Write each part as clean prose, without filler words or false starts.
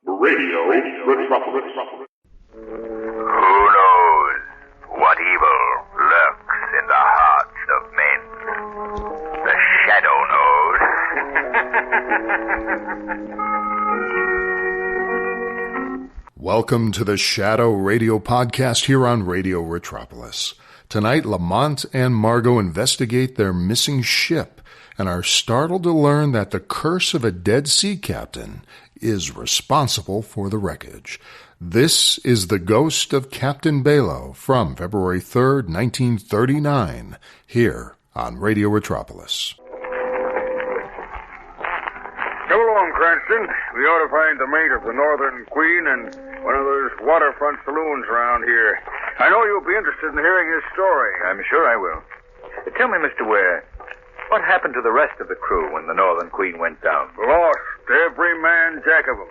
Radio Metropolis. Who knows what evil lurks in the hearts of men? The Shadow knows. Welcome to the Shadow Radio Podcast here on Radio Metropolis. Tonight, Lamont and Margot investigate their missing ship and are startled to learn that the curse of a dead sea captain is responsible for the wreckage. This is The Ghost of Captain Bayloe from February 3rd, 1939, here on Radio Metropolis. Come along, Cranston. We ought to find the mate of the Northern Queen and one of those waterfront saloons around here. I know you'll be interested in hearing his story. I'm sure I will. Tell me, Mr. Ware, what happened to the rest of the crew when the Northern Queen went down? Lost, every man jack of them.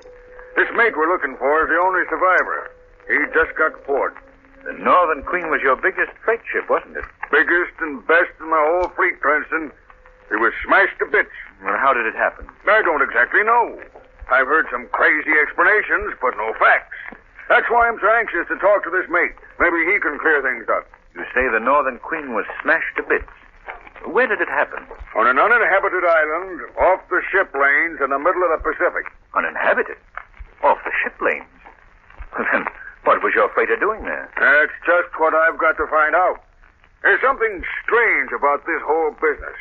This mate we're looking for is the only survivor. He just got port. The Northern Queen was your biggest freight ship, wasn't it? Biggest and best in my whole fleet, Cranston. It was smashed to bits. Well, how did it happen? I don't exactly know. I've heard some crazy explanations, but no facts. That's why I'm so anxious to talk to this mate. Maybe he can clear things up. You say the Northern Queen was smashed to bits. Where did it happen? On an uninhabited island off the ship lanes in the middle of the Pacific. Uninhabited? Off the ship lanes? Then what was your freighter doing there? That's just what I've got to find out. There's something strange about this whole business.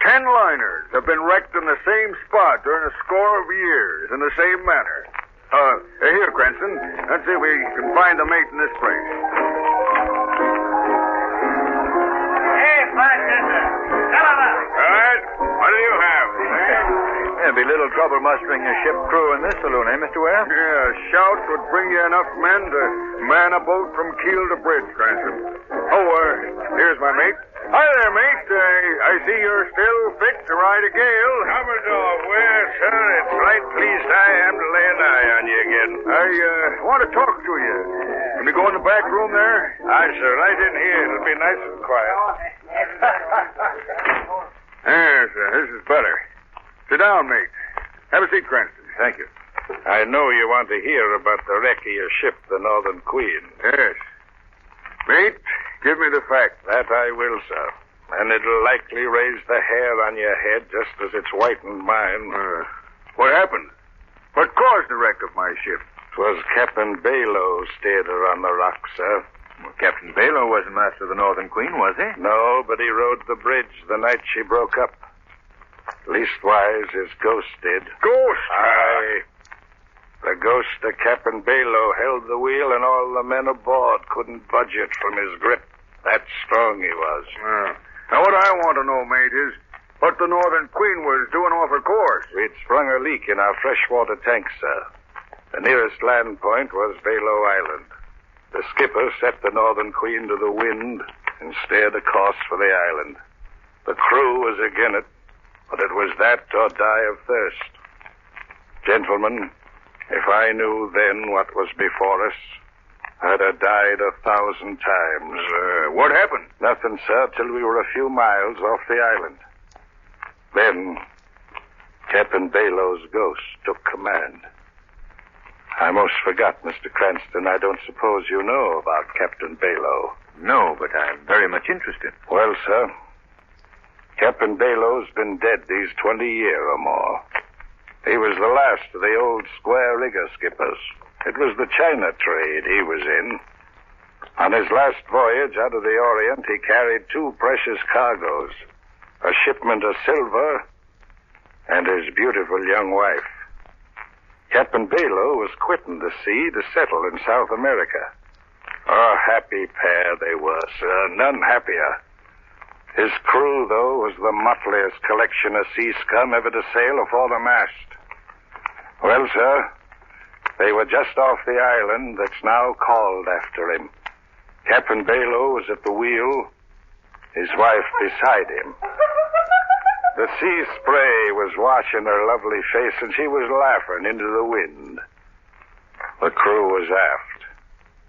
10 liners have been wrecked in the same spot during a score of years in the same manner. Here, Cranston. Let's see if we can find the mate in this place. Hey, bartender. Come on. All right. What do you have? There'd be little trouble mustering a ship crew in this saloon, eh, Mr. Ware? Yeah, a shout would bring you enough men to man a boat from keel to bridge, Cranston. Here's my mate. Hi there, mate. I see you're still fit to ride a gale. Commodore Ware, sir, it's right pleased I am to lay an eye on you again. I want to talk to you. Can we go in the back room there? Aye, sir, right in here. It'll be nice and quiet. Yes, this is better. Sit down, mate. Have a seat, Cranston. Thank you. I know you want to hear about the wreck of your ship, the Northern Queen. Yes. Mate, give me the fact. That I will, sir. And it'll likely raise the hair on your head just as it's whitened mine. What happened? What caused the wreck of my ship? 'Twas Captain Bayloe steered her on the rock, sir. Well, Captain Bayloe wasn't master of the Northern Queen, was he? No, but he rode the bridge the night she broke up. Leastwise, his ghost did. Ghost? Aye. The ghost of Captain Bayloe held the wheel, and all the men aboard couldn't budge it from his grip. That strong he was. Now, what I want to know, mate, is what the Northern Queen was doing off her course. We'd sprung a leak in our freshwater tank, sir. The nearest land point was Bayloe Island. The skipper set the Northern Queen to the wind and steered a course for the island. The crew was again it, but it was that or die of thirst. Gentlemen, if I knew then what was before us, I'd have died 1,000 times. What happened? Nothing, sir, till we were a few miles off the island. Then, Captain Bayloe's ghost took command. I almost forgot, Mr. Cranston. I don't suppose you know about Captain Bayloe. No, but I'm very much interested. Well, sir, Captain Bayloe's been dead these 20 years or more. He was the last of the old square rigger skippers. It was the China trade he was in. On his last voyage out of the Orient, he carried 2 precious cargoes, a shipment of silver and his beautiful young wife. Captain Bayloe was quitting the sea to settle in South America. A happy pair they were, sir, none happier. His crew, though, was the motliest collection of sea scum ever to sail afore the mast. Well, sir, they were just off the island that's now called after him. Captain Bayloe was at the wheel, his wife beside him. The sea spray was washing her lovely face, and she was laughing into the wind. The crew was aft,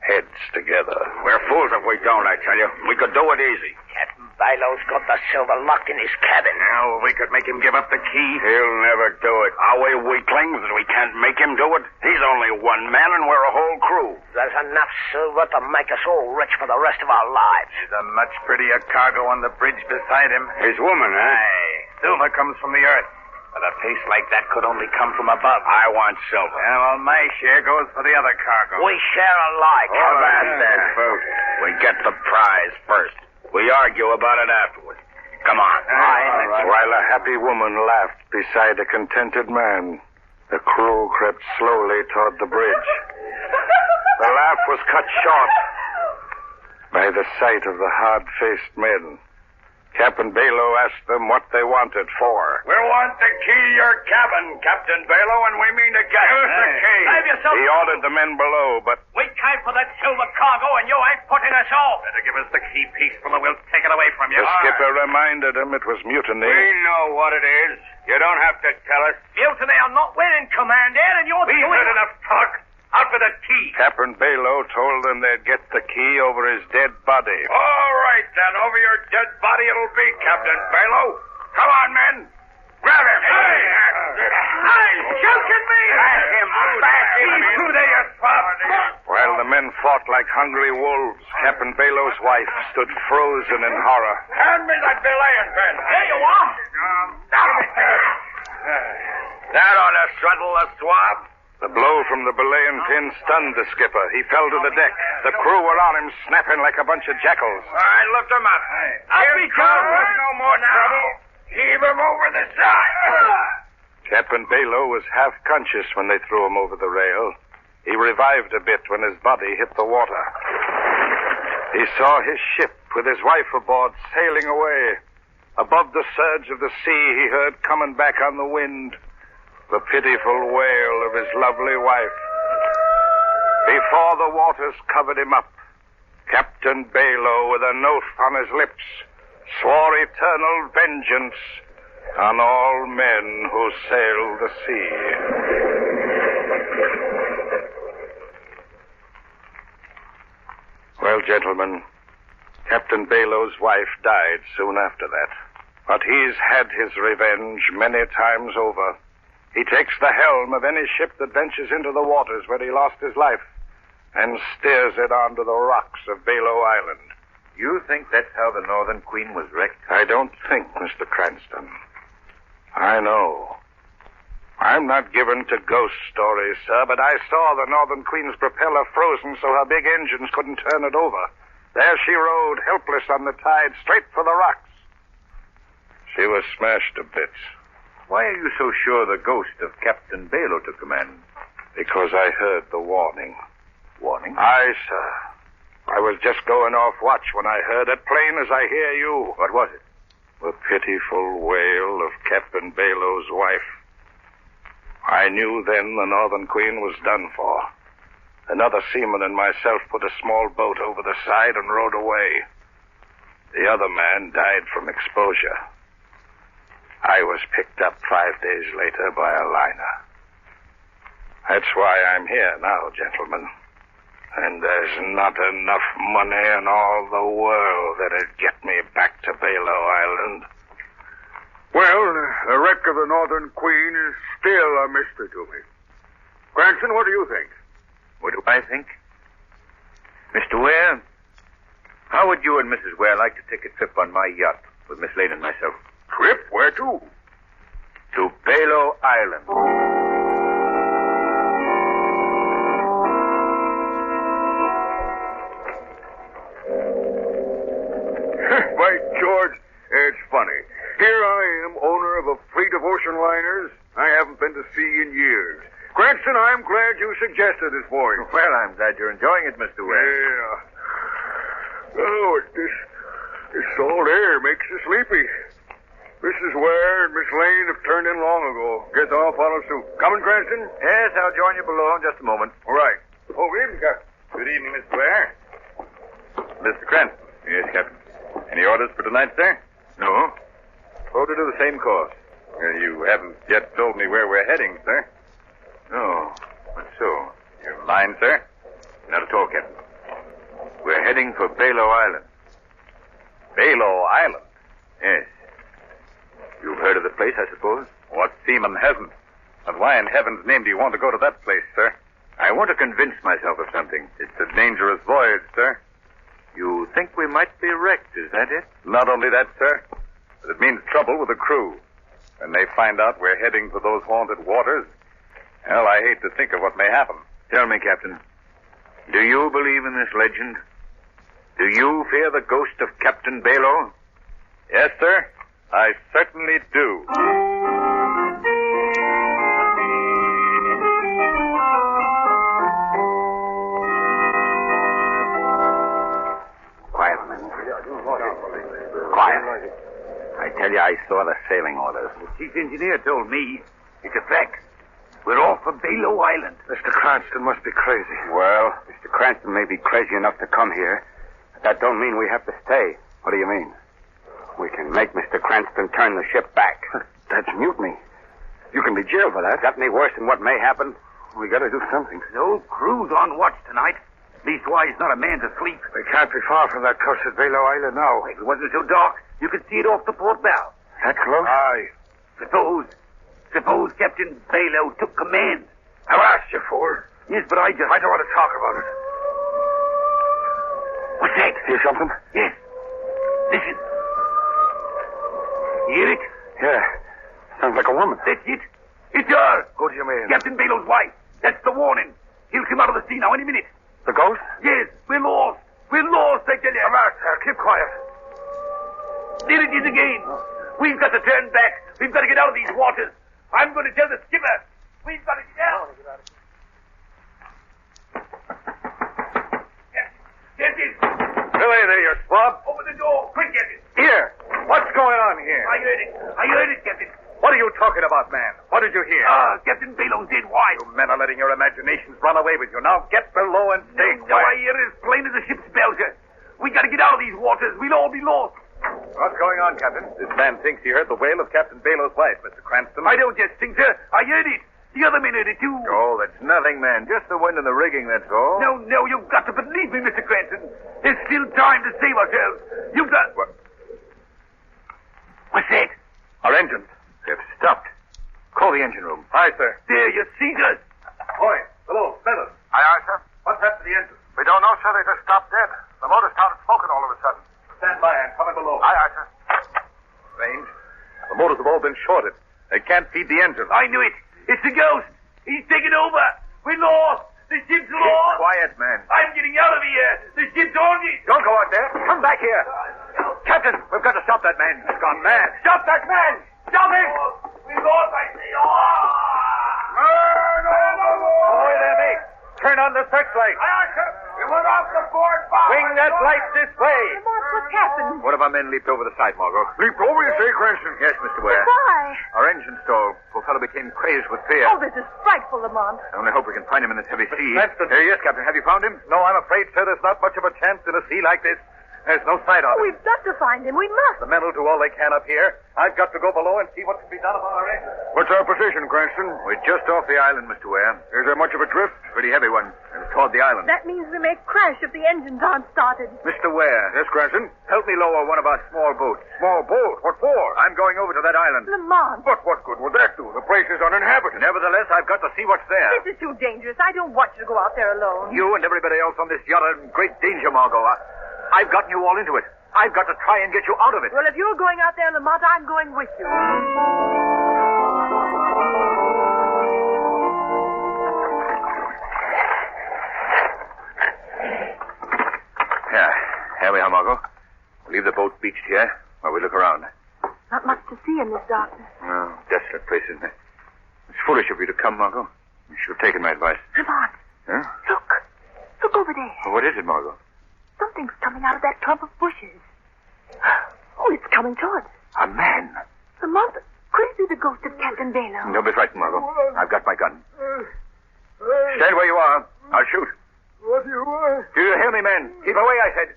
heads together. We're fools if we don't, I tell you. We could do it easy. Captain Bayloe's got the silver locked in his cabin. Now, we could make him give up the key. He'll never do it. Are we weaklings that we can't make him do it? He's only one man and we're a whole crew. There's enough silver to make us all rich for the rest of our lives. There's a much prettier cargo on the bridge beside him. His woman, eh? Aye. Silver comes from the earth. But a pace like that could only come from above. I want silver. Yeah, well, my share goes for the other cargo. We share alike. How about that? We get the prize first. We argue about it afterwards. Come on. All right. While a happy woman laughed beside a contented man, the crew crept slowly toward the bridge. The laugh was cut short by the sight of the hard-faced men. Captain Bayloe asked them what they wanted for. We want the key to your cabin, Captain Bayloe, and we mean to get us the key. Save yourself. He ordered the men below, but We came for that silver cargo, and you ain't putting us off. Better give us the key peaceful or we'll take it away from you. the skipper reminded him it was mutiny. We know what it is. You don't have to tell us. Mutiny are not winning, Commander, and you're We've doing... heard enough talk. Out with the key. Captain Bayloe told them they'd get the key over his dead body. All right, then. Over your dead body it'll be, Captain Bayloe. Come on, men. Grab him. Hey, joking me! Back him. He's through there, you swab. While the men fought like hungry wolves, Captain Bayloe's wife stood frozen in horror. Hand me that belaying pin. There you are. That ought to settle the swab. The blow from the belaying pin stunned the skipper. He fell to the deck. The crew were on him, snapping like a bunch of jackals. All right, lift him up. Up he comes. No more trouble. Heave him over the side. Captain Bayloe was half conscious when they threw him over the rail. He revived a bit when his body hit the water. He saw his ship with his wife aboard sailing away. Above the surge of the sea, he heard coming back on the wind the pitiful wail of his lovely wife. Before the waters covered him up, Captain Bayloe, with an oath on his lips, swore eternal vengeance on all men who sail the sea. Well, gentlemen, Captain Bayloe's wife died soon after that. But he's had his revenge many times over. He takes the helm of any ship that ventures into the waters where he lost his life and steers it onto the rocks of Bayloe Island. You think that's how the Northern Queen was wrecked? I don't think, Mr. Cranston. I know. I'm not given to ghost stories, sir, but I saw the Northern Queen's propeller frozen so her big engines couldn't turn it over. There she rode, helpless on the tide, straight for the rocks. She was smashed to bits. Why are you so sure the ghost of Captain Bayloe took command? Because I heard the warning. Warning? Aye, sir. I was just going off watch when I heard it, plain as I hear you. What was it? The pitiful wail of Captain Bayloe's wife. I knew then the Northern Queen was done for. Another seaman and myself put a small boat over the side and rowed away. The other man died from exposure. I was picked up 5 days later by a liner. That's why I'm here now, gentlemen. And there's not enough money in all the world that'd get me back to Bayloe Island. Well, the wreck of the Northern Queen is still a mystery to me. Cranston, what do you think? What do I think? Mr. Ware, how would you and Mrs. Ware like to take a trip on my yacht with Miss Lane and myself? Trip? Where to? To Bayloe Island. By George, it's funny. Here I am, owner of a fleet of ocean liners I haven't been to sea in years. Cranston, I'm glad you suggested this voyage. Well, I'm glad you're enjoying it, Mr. Ware. Yeah. Oh, this salt air makes you sleepy. Mrs. Ware and Miss Lane have turned in long ago. Guess I'll follow suit. Coming, Cranston? Yes, I'll join you below in just a moment. All right. Oh, good evening, Captain. Good evening, Mr. Ware. Mr. Cranston. Yes, Captain. Any orders for tonight, sir? No. Hold her to the same course. You haven't yet told me where we're heading, sir. No. What so? You're lying, sir? Not at all, Captain. We're heading for Bayloe Island. Bayloe Island. Yes. You've heard of the place, I suppose? What seaman hasn't? And why in heaven's name do you want to go to that place, sir? I want to convince myself of something. It's a dangerous voyage, sir. You think we might be wrecked, is that it? Not only that, sir, but it means trouble with the crew. When they find out we're heading for those haunted waters, well, I hate to think of what may happen. Tell me, Captain, do you believe in this legend? Do you fear the ghost of Captain Bayloe? Yes, sir, I certainly do. Quiet, men. Quiet. I tell you, I saw the sailing orders. The chief engineer told me it's a fact. We're off for Bayloe Island. Mr. Cranston must be crazy. Well, Mr. Cranston may be crazy enough to come here, but that don't mean we have to stay. What do you mean? We can make Mr. Cranston turn the ship back. That's mutiny. You can be jailed for that. Got any worse than what may happen? We gotta do something. No crew's on watch tonight. Leastwise, not a man's asleep. We can't be far from that cursed Bayloe Island now. If it wasn't so dark, you could see it off the port bow. That close? Aye. Suppose Captain Bayloe took command. I've asked you for. Yes, but I don't want to talk about it. What's that? Hear something? Yes. Listen. Hear it? Yeah. Sounds like a woman. That's it. It's her. What do you mean? Captain Bayloe's wife. That's the warning. He'll come out of the sea now any minute. The ghost? Yes, we're lost. We're lost, I tell you. Avast, sir. Keep quiet. There it is again. We've got to turn back. We've got to get out of these waters. I'm going to tell the skipper. We've got to get out. Get it. Billy, there, you swab. Open the door. Quick, get it. Here. What's going on here? I heard it, Captain. What are you talking about, man? What did you hear? Captain Bayloe's dead. Why? You men are letting your imaginations run away with you. Now get below and stay No, I quiet. hear it as plain as a ship's bell, sir. We got to get out of these waters. We'll all be lost. What's going on, Captain? This man thinks he heard the wail of Captain Bayloe's wife, Mr. Cranston. I don't just think, sir. I heard it. The other men heard it, too. Oh, that's nothing, man. Just the wind in the rigging, that's all. No, you've got to believe me, Mr. Cranston. There's still time to save ourselves. You've got... What? What's that? Our engines. They've stopped. Call the engine room. Aye, sir. There, you see, sir. Boy, hello, Smithers. Aye, aye, sir. What's happened to the engine? We don't know, sir. They just stopped dead. The motor started smoking all of a sudden. Stand by. I'm coming below. Aye, aye, sir. Strange. The motors have all been shorted. They can't feed the engine. I knew it. It's the ghost. He's taken over. We're lost. The ship's lost. Quiet, man. I'm getting out of here. The ship's haunted. Don't go out there. Come back here. Captain, we've got to stop that man. He's gone mad. Stop that man. Stop him. We're lost, I say. Ahoy there, mate. Turn on the searchlight. We went off the board. Swing that light this way. Lamont, what's happened? One of our men leaped over the side, Margot. Leaped over, you say, Cranston? Yes, Mr. Ware. Why? Our engine stalled. Poor fellow became crazed with fear. Oh, this is frightful, Lamont. I only hope we can find him in this heavy sea. Cranston. Yes, Captain. Have you found him? No, I'm afraid, sir, there's not much of a chance in a sea like this. There's no sight of him. We've got to find him. We must. The men will do all they can up here. I've got to go below and see what can be done about our engine. What's our position, Cranston? We're just off the island, Mr. Ware. Is there much of a drift? Pretty heavy one. And it's toward the island. That means we may crash if the engines aren't started. Mr. Ware. Yes, Cranston? Help me lower one of our small boats. Small boat? What for? I'm going over to that island. Lamont, But what good would that do? The place is uninhabited. Nevertheless, I've got to see what's there. this is too dangerous. I don't want you to go out there alone. You and everybody else on this yacht are in great danger, Margot. I've gotten you all into it. I've got to try and get you out of it. Well, if you're going out there, Lamont, I'm going with you. Here we are, Margot. We'll leave the boat beached here while we look around. Not much to see in this darkness. Oh, desolate place, isn't it? It's foolish of you to come, Margot. You should have taken my advice. Lamont, Huh? look. Look over there. Well, what is it, Margot? Something's coming out of that clump of bushes. Oh, it's coming toward us. A man. Lamont, could it be the ghost of Captain Bayloe? Don't be frightened, Margot. I've got my gun. Stand where you are. I'll shoot. What do you want? Do you hear me, men? Keep away, I said.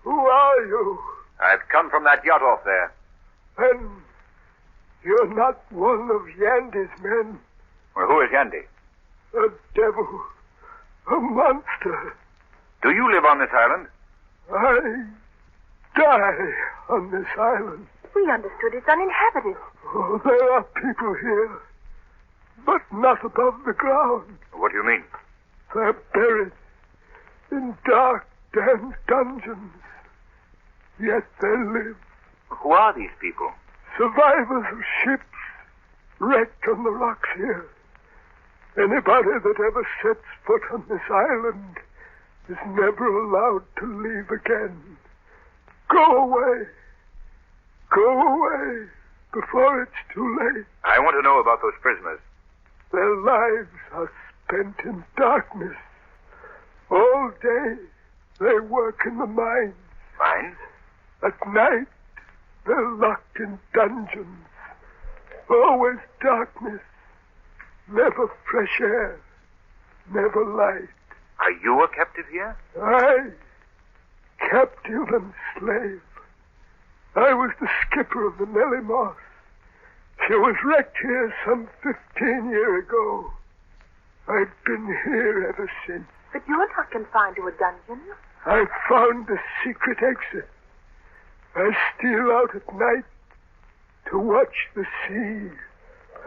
Who are you? I've come from that yacht off there. And you're not one of Yandy's men. Well, who is Yandy? A devil. A monster. Do you live on this island? I die on this island. We understood it's uninhabited. Oh, there are people here, but not above the ground. What do you mean? They're buried in dark, damp dungeons. Yet they live. Who are these people? Survivors of ships wrecked on the rocks here. Anybody that ever sets foot on this island is never allowed to leave again. Go away. Go away before it's too late. I want to know about those prisoners. Their lives are spent in darkness. All day they work in the mines. Mines? At night they're locked in dungeons. Always darkness. Never fresh air. Never light. Are you a captive here? I, captive and slave. I was the skipper of the Nellie Moss. She was wrecked here some 15 years ago. I've been here ever since. But you're not confined to a dungeon. I found the secret exit. I steal out at night to watch the sea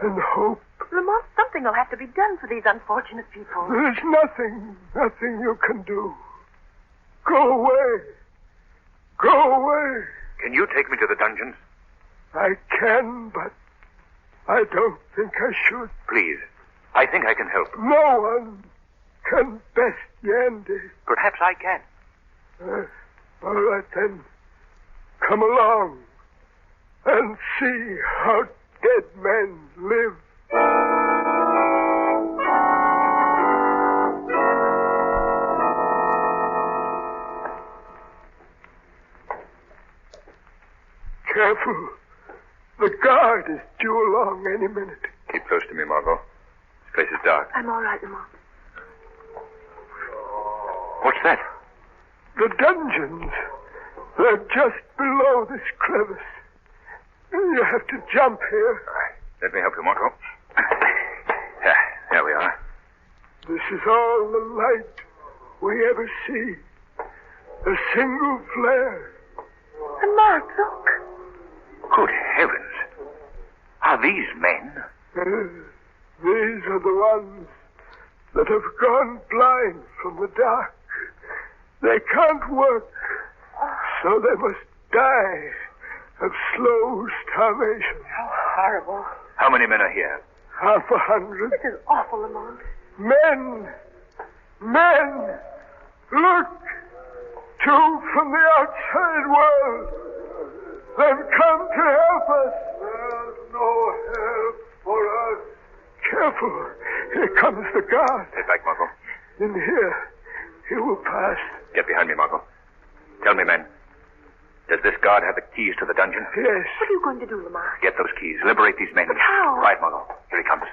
and hope. Lamont, something will have to be done for these unfortunate people. There's nothing you can do. Go away. Go away. Can you take me to the dungeons? I can, but I don't think I should. Please. I think I can help. No one can best Yandy. Perhaps I can. All right, then. Come along and see how dead men live. Careful. The guard is due along any minute. Keep close to me, Margot. This place is dark. I'm all right, Lamont. What's that? The dungeons. They're just below this crevice. You have to jump here. All right. Let me help you, Margot. There we are. This is all the light we ever see. A single flare. Lamont, look. Good heavens. Are these men? These are the ones that have gone blind from the dark. They can't work, so they must die of slow starvation. How horrible. How many men are here? 100. This is awful, Lamont. Men! Look! Two from the outside world. They've come to help us. There's no help for us. Careful. Here comes the guard. Stay back, Margot. In here. He will pass. Get behind me, Margot. Tell me, men. Does this guard have the keys to the dungeon? Yes. What are you going to do, Lamont? Get those keys. Liberate these men. But how? Quiet, Margot. Here he comes.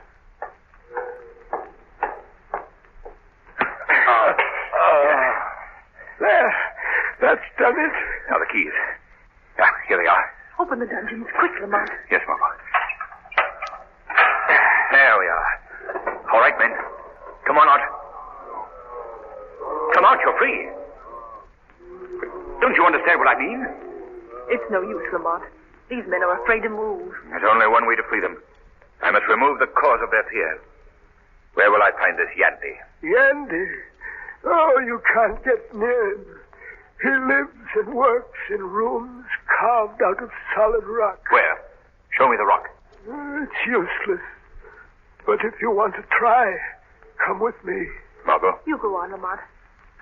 There. That's done it. Now the keys. Yeah, here they are. Open the dungeons. Quick, Lamont. Yes, Margot. There we are. All right, men. Come on out. Come out, you're free. Don't you understand what I mean? It's no use, Lamont. These men are afraid to move. There's only one way to free them. I must remove the cause of their fear. Where will I find this Yandy? Yandy? Oh, you can't get near him. He lives and works in rooms carved out of solid rock. Where? Show me the rock. It's useless. But if you want to try, come with me. Margot? You go on, Lamont.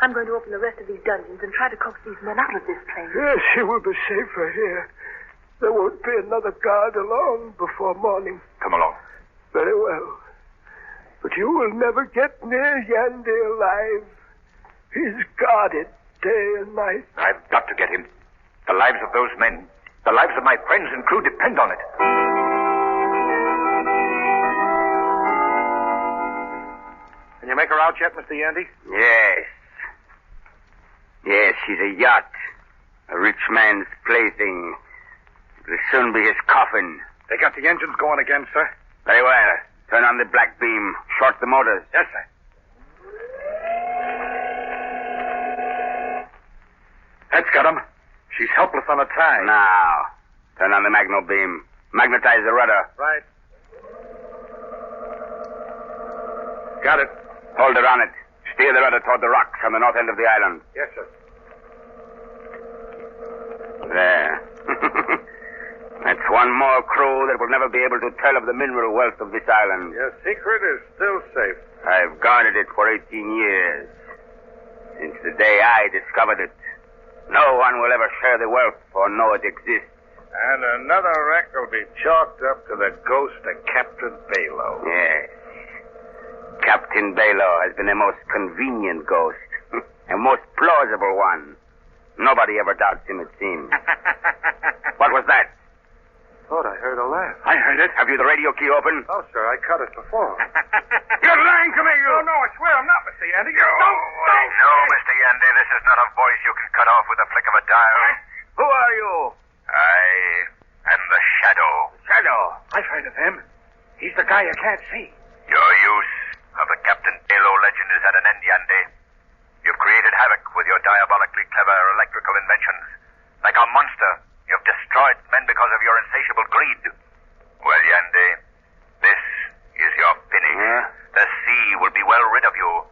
I'm going to open the rest of these dungeons and try to coax these men out of this place. Yes, you will be safer here. There won't be another guard along before morning. Come along. Very well. But you will never get near Yandy alive. He's guarded day and night. I've got to get him. The lives of those men, the lives of my friends and crew depend on it. Can you make her out yet, Mr. Yandy? Yes. Yes, she's a yacht. A rich man's plaything. It'll soon be his coffin. They got the engines going again, sir. Very well. Turn on the black beam. Short the motors. Yes, sir. That's got him. She's helpless on a tie. Now, turn on the magno beam. Magnetize the rudder. Right. Got it. Hold her on it. Steer the rudder toward the rocks on the north end of the island. Yes, sir. There. That's one more crew that will never be able to tell of the mineral wealth of this island. Your secret is still safe. I've guarded it for 18 years. Since the day I discovered it. No one will ever share the wealth or know it exists. And another wreck will be chalked up to the ghost of Captain Bayloe. Yes. Captain Bayloe has been the most convenient ghost. A most plausible one. Nobody ever doubts him, it seems. What was that? Thought I heard a laugh. I heard it. Have you the radio key open? Oh, sir, I cut it before. You're lying to me, you... No, I swear I'm not, Mr. Yandy. No, Mr. Yandy, this is not a voice you can cut off with a flick of a dial. Who are you? I am the Shadow. Shadow. I've heard of him. He's the guy you can't see. Your use of the Captain Bayloe legend is at an end, Yandy. You've created havoc with your diabolically clever electrical inventions. Like a monster, you've destroyed men because of your insatiable greed. Well, Yandy, this is your finish. The sea will be well rid of you,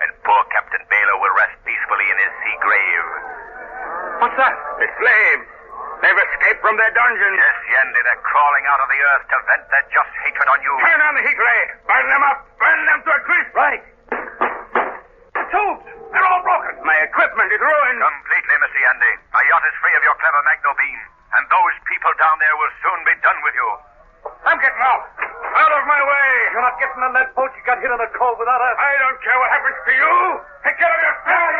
and poor Captain Bayloe will rest peacefully in his sea grave. What's that? The slaves. They've escaped from their dungeons. Yes, Yandy, they're crawling out of the earth to vent their just hatred on you. Turn on the heat ray. Burn them up. Burn them to a crisp. Right. The tubes. They're all broken. My equipment is ruined. Completely, Mr. Yandy. My yacht is free of your clever magno beam, and those people down there will soon be done with you. I'm getting out. Out of my way. You're not getting on that boat you got hit in the cove without us. I don't care what happens to you. Take care of yourself.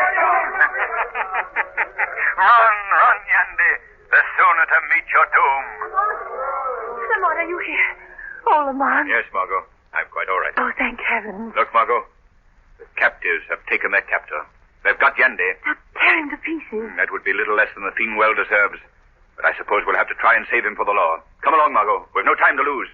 Run, Yandy. The sooner to meet your doom. Lamont, are you here? Oh, Lamont. Yes, Margot. I'm quite all right. Oh, thank heaven. Look, Margot. The captives have taken their captor. They've got Yandy. They're tearing to pieces. That would be little less than the thing well deserves. But I suppose we'll have to try and save him for the law. Come along, Margot. We've no time to lose.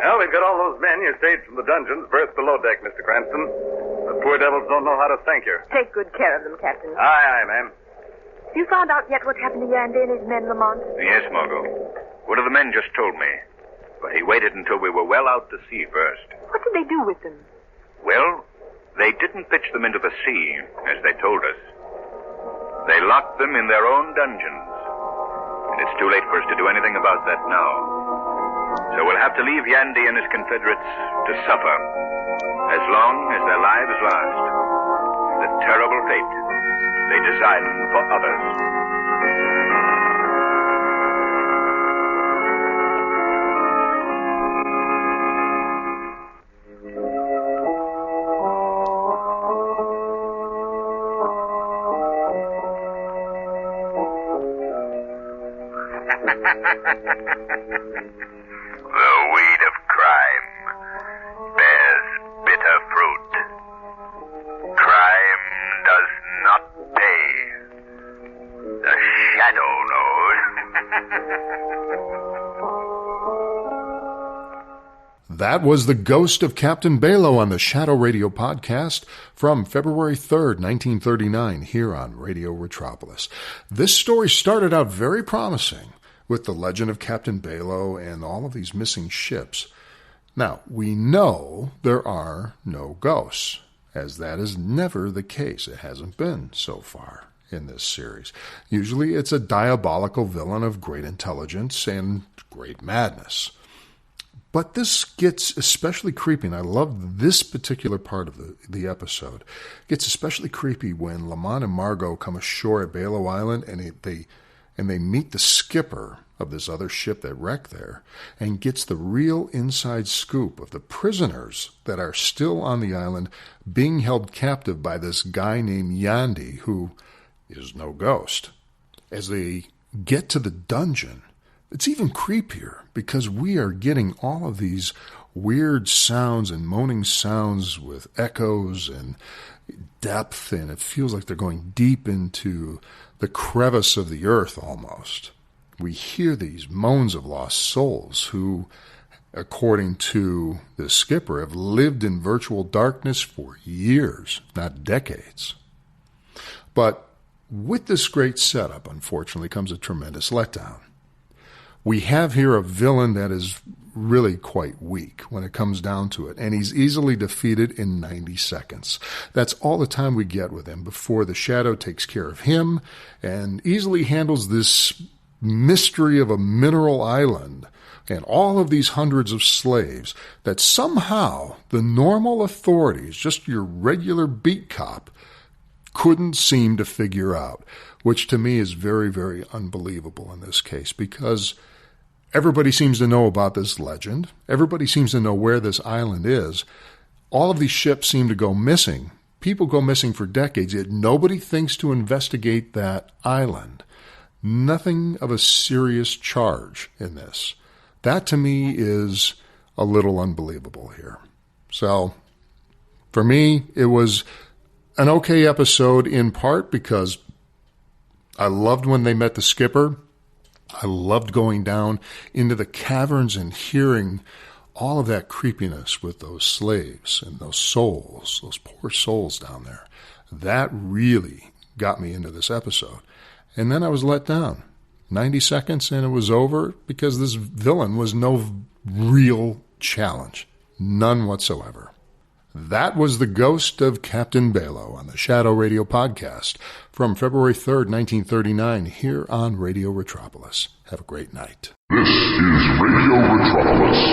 Well, we've got all those men you saved from the dungeons berthed below deck, Mr. Cranston. The poor devils don't know how to thank you. Take good care of them, Captain. Aye, ma'am. Have you found out yet what happened to Yandy and his men, Lamont? Yes, Margot. One of the men just told me. But he waited until we were well out to sea first. What did they do with them? Well, they didn't pitch them into the sea, as they told us. They locked them in their own dungeons. And it's too late for us to do anything about that now. So we'll have to leave Yandy and his Confederates to suffer, as long as their lives last, the terrible fate they design for others. The weed of crime bears bitter fruit. Crime does not pay. The Shadow knows. That was The Ghost of Captain Bayloe on the Shadow Radio podcast from February 3rd, 1939, here on Radio Retropolis. This story started out very promising with the legend of Captain Bayloe and all of these missing ships. Now, we know there are no ghosts, as that is never the case. It hasn't been so far in this series. Usually it's a diabolical villain of great intelligence and great madness. But this gets especially creepy, and I love this particular part of the episode. It gets especially creepy when Lamont and Margot come ashore at Bayloe Island, and they meet the skipper of this other ship that wrecked there, and gets the real inside scoop of the prisoners that are still on the island being held captive by this guy named Yandy, who is no ghost. As they get to the dungeon, it's even creepier because we are getting all of these weird sounds and moaning sounds with echoes and depth, and it feels like they're going deep into the crevice of the earth almost. We hear these moans of lost souls who according to the skipper, have lived in virtual darkness for years, not decades. But with this great setup, unfortunately, comes a tremendous letdown. We have here a villain that is really quite weak when it comes down to it, and he's easily defeated in 90 seconds. That's all the time we get with him before the Shadow takes care of him and easily handles this mystery of a mineral island and all of these hundreds of slaves that somehow the normal authorities, just your regular beat cop, couldn't seem to figure out, which to me is very, very unbelievable in this case, because everybody seems to know about this legend. Everybody seems to know where this island is. All of these ships seem to go missing. People go missing for decades, yet nobody thinks to investigate that island. Nothing of a serious charge in this. That to me is a little unbelievable here. So, for me, it was an okay episode in part because I loved when they met the skipper. I loved going down into the caverns and hearing all of that creepiness with those slaves and those souls, those poor souls down there. That really got me into this episode. And then I was let down. 90 seconds and it was over because this villain was no real challenge. None whatsoever. That was The Ghost of Captain Bayloe on the Shadow Radio podcast from February 3rd, 1939, here on Radio Retropolis. Have a great night. This is Radio Retropolis.